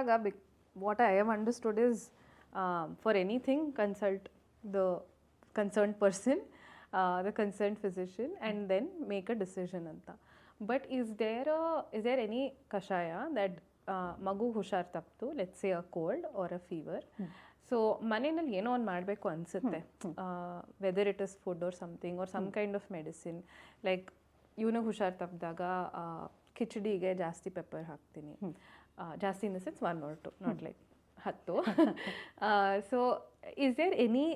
ಇವಾಗ what I have understood is for anything consult the concern person, the concern physician and then make a decision ಅಂತ. But is there any kashaya that ಮಗು ಹುಷಾರ್ ತಪ್ಪಿತು, let's say a cold or a fever, so ಮನೆಯಲ್ಲಿ ಏನೋ ಒಂದು ಮಾಡಬೇಕು ಅನಿಸುತ್ತೆ, whether it is food or something or some kind of medicine, like ಇವನಿಗೆ ಹುಷಾರ್ ತಪ್ಪಿದಾಗ ಕಿಚಡಿಗೆ ಜಾಸ್ತಿ ಪೆಪ್ಪರ್ ಹಾಕ್ತೀನಿ, ಜಾಸ್ತಿ in the sense 1 or 2, not like 10. So is there any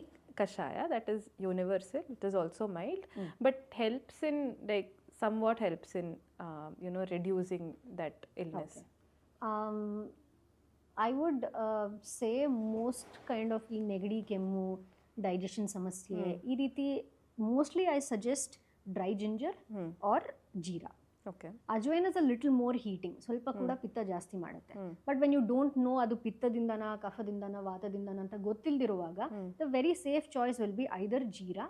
kashaya that is universal, it is also mild, but helps in like somewhat helps in reducing that illness? I would say most kind of ಈ ನೆಗಡಿ, ಕೆಮ್ಮು, digestion ಸಮಸ್ಯೆ ಈ ರೀತಿ mostly I suggest dry ginger or jeera. Okay. Ajwain is a little more heating, ಸ್ವಲ್ಪ ಕೂಡ ಪಿತ್ತ ಜಾಸ್ತಿ ಮಾಡುತ್ತೆ. But when you don't know ಅದು ಪಿತ್ತದಿಂದನ, ಕಫದಿಂದನ, ವಾತದಿಂದನ ಅಂತ ಗೊತ್ತಿಲ್ದಿರುವಾಗ the very safe choice will be either jeera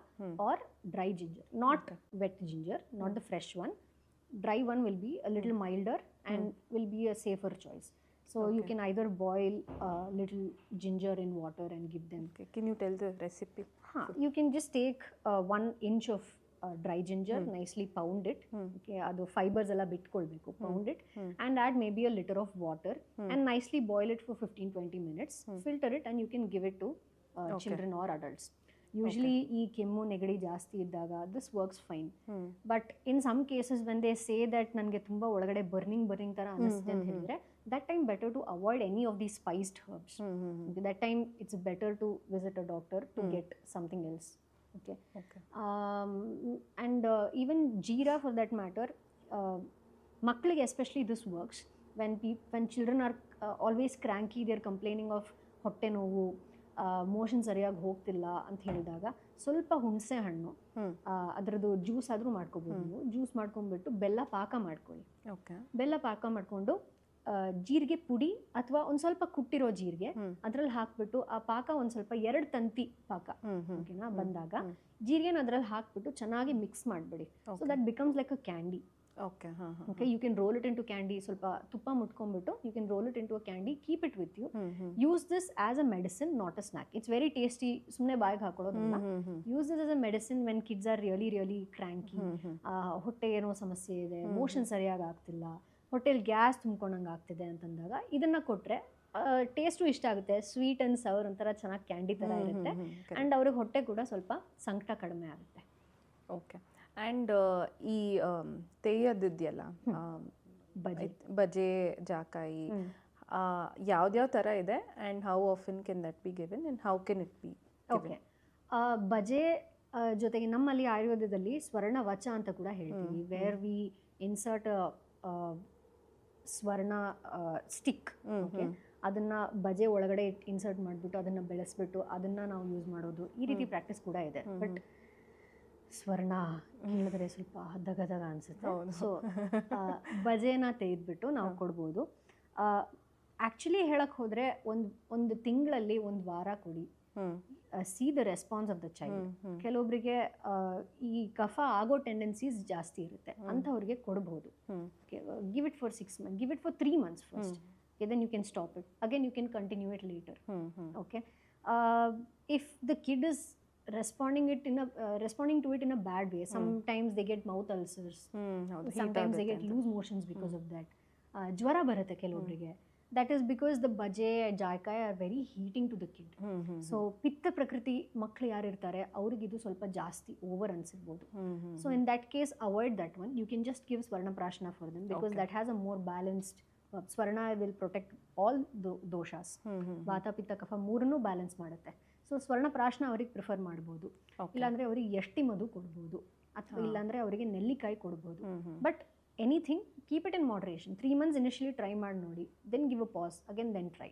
or dry ginger, not wet ginger, not the fresh one. Dry one will be a little milder and will be a safer choice. So you can either boil little ginger in water and give them. Okay. Can you tell the recipe? You can just take 1 inch of dry ginger, nicely pound it. Okay, adu fibers alla bitkolbeku, pound it and add maybe a liter of water and nicely boil it for 15-20 minutes. Filter it and you can give it to children or adults. Usually ಈ ಕೆಮ್ಮು ನೆಗಡಿ ಜಾಸ್ತಿ ಇದ್ದಾಗ this works fine. But in some cases when they say that ನನಗೆ ತುಂಬ ಒಳಗಡೆ burning ಥರ ಅನಿಸ್ತಿದೆ ಅಂತ ಹೇಳಿದ್ರೆ, that time better to avoid any of the spiced herbs. That time it's better to visit a doctor to get something else. Okay. And even jeera for that matter, ಮಕ್ಕಳಿಗೆ especially this works when children are always cranky, they are complaining of ಹೊಟ್ಟೆ ನೋವು, motion ಸರಿಯಾಗಿ ಹೋಗ್ತಿಲ್ಲ ಅಂತ ಹೇಳಿದಾಗ ಸ್ವಲ್ಪ ಹುಣಸೆ ಹಣ್ಣು ಅದರದ್ದು ಜ್ಯೂಸ್ ಆದರೂ ಮಾಡ್ಕೋಬೋದು. ನೀವು ಜ್ಯೂಸ್ ಮಾಡ್ಕೊಂಡ್ಬಿಟ್ಟು ಬೆಲ್ಲ ಪಾಕ ಮಾಡ್ಕೊಳ್ಳಿ. ಬೆಲ್ಲ ಪಾಕ ಮಾಡಿಕೊಂಡು ಜೀರಿಗೆ ಪುಡಿ ಅಥವಾ ಒಂದು ಸ್ವಲ್ಪ ಕುಟ್ಟಿರೋ ಜೀರಿಗೆ ಅದ್ರಲ್ಲಿ ಹಾಕ್ಬಿಟ್ಟು ಆ ಪಾಕ ಒಂದು ಸ್ವಲ್ಪ 2 ತಂತಿ ಪಾಕ ಓಕೆನಾ ಬಂದಾಗ ಜೀರಿಗೆನ ಅದ್ರಲ್ಲಿ ಹಾಕ್ಬಿಟ್ಟು ಚೆನ್ನಾಗಿ ಮಿಕ್ಸ್ ಮಾಡಿಬಿಡಿ. So that becomes like a candy. Okay, you can roll it into candy. ಸ್ವಲ್ಪ ತುಪ್ಪ ಮುಟ್ಕೊಂಡ್ಬಿಟ್ಟು you can roll it into a candy, keep it with you. Use this as a medicine, not a snack. It's very tasty. ಸುಮ್ಮನೆ ಬಾಯಿಗೆ ಹಾಕೊಳ್ಳೋದಲ್ಲ. Use this as a medicine when kids are really cranky. ಹೊಟ್ಟೆ ಏನೋ ಸಮಸ್ಯೆ ಇದೆ, motion ಸರಿಯಾಗಿ ಆಗ್ತಿಲ್ಲ, ಹೊಟ್ಟೆಲಿ gas ತುಂಬ್ಕೊಂಡಂಗೆ ಆಗ್ತಿದೆ ಅಂತಂದಾಗ ಇದನ್ನ ಕೊಟ್ರೆ ಟೇಸ್ಟು ಇಷ್ಟ ಆಗುತ್ತೆ. ಸ್ವೀಟ್ ಅಂಡ್ ಸವರ್ ಒಂಥರ ಚೆನ್ನಾಗಿ ಕ್ಯಾಂಡಿ ಥರ ಇರುತ್ತೆ ಆ್ಯಂಡ್ ಅವ್ರಿಗೆ ಹೊಟ್ಟೆ ಕೂಡ ಸ್ವಲ್ಪ ಸಂಕಟ ಕಡಿಮೆ ಆಗುತ್ತೆ. ಓಕೆ. ಆ್ಯಂಡ್ ಈ ತೆಯ್ಯದಿದೆಯಲ್ಲ, ಬಜೆ, ಜಾಕಾಯಿ, ಯಾವ್ದ್ಯಾವ ಥರ ಇದೆ and how often Ken that be given and how can it be? Okay, ಬಜೆ ಜೊತೆಗೆ ನಮ್ಮಲ್ಲಿ ಆಯುರ್ವೇದದಲ್ಲಿ ಸ್ವರ್ಣ ವಚ ಅಂತ ಕೂಡ ಹೇಳ್ತೀವಿ, ವೇರ್ ವಿ ಇನ್ಸರ್ಟ್ ಸ್ವರ್ಣ ಸ್ಟಿಕ್. ಓಕೆ, ಅದನ್ನ ಬಜೆ ಒಳಗಡೆ ಇನ್ಸರ್ಟ್ ಮಾಡಿಬಿಟ್ಟು ಅದನ್ನು ಬೆಳೆಸ್ಬಿಟ್ಟು ಅದನ್ನು ನಾವು ಯೂಸ್ ಮಾಡೋದು, ಈ ರೀತಿ ಪ್ರಾಕ್ಟೀಸ್ ಕೂಡ ಇದೆ. ಬಟ್ ಸ್ವರ್ಣ ಹೇಳಿದ್ರೆ ಸ್ವಲ್ಪ ದಗದಗ ಅನಿಸುತ್ತೆ. ಸೊ ಬಜೆನ ತೆಗೆದ್ಬಿಟ್ಟು ನಾವು ಕೊಡ್ಬೋದು. ಆ್ಯಕ್ಚುಲಿ ಹೇಳಕ್ಕೆ ಹೋದರೆ ಒಂದು ತಿಂಗಳಲ್ಲಿ 1 ವಾರ ಕೊಡಿ. C the response of the child. ಕೆಲವೊಬ್ಬರಿಗೆ ಈ ಕಫ ಆಗೋ ಟೆಂಡೆನ್ಸೀಸ್ ಜಾಸ್ತಿ ಇರುತ್ತೆ, ಅಂಥವ್ರಿಗೆ ಕೊಡ್ಬೋದು. Give it for 6 months, give it for 3 months first. Okay, then you can stop it. Again, you can continue it later. Okay. If the kid is responding to it in a bad way, sometimes they get mouth ulcers. Sometimes they get loose motions because of that. ಜ್ವರ ಬರುತ್ತೆ ಕೆಲವೊಬ್ಬರಿಗೆ. That is because the baje, jaikayi are very heating to the kid. So ಪಿತ್ತ ಪ್ರಕೃತಿ ಮಕ್ಕಳು ಯಾರಿರ್ತಾರೆ ಅವ್ರಿಗೆ ಇದು ಸ್ವಲ್ಪ ಜಾಸ್ತಿ over ಅನ್ಸಿರ್ಬೋದು. So in that case, avoid that one. You can just give swarna prashna for them because that has a more balanced ಸ್ವರ್ಣ will protect all doshas. ವಾತ ಪಿತ್ತ ಕಫ ಮೂರನ್ನೂ ಬ್ಯಾಲೆನ್ಸ್ ಮಾಡುತ್ತೆ. ಸೊ ಸ್ವರ್ಣ ಪ್ರಾಶನ ಅವ್ರಿಗೆ ಪ್ರಿಫರ್ ಮಾಡ್ಬೋದು. ಇಲ್ಲಾಂದರೆ ಅವ್ರಿಗೆ ಎಷ್ಟಿ ಮಧು ಕೊಡ್ಬೋದು, ಅಥವಾ ಇಲ್ಲಾಂದರೆ ಅವರಿಗೆ ನೆಲ್ಲಿಕಾಯಿ ಕೊಡ್ಬೋದು. But anything keep it in moderation. 3 months initially try ಮಾಡಿ ನೋಡಿ, then give a pause, again then try.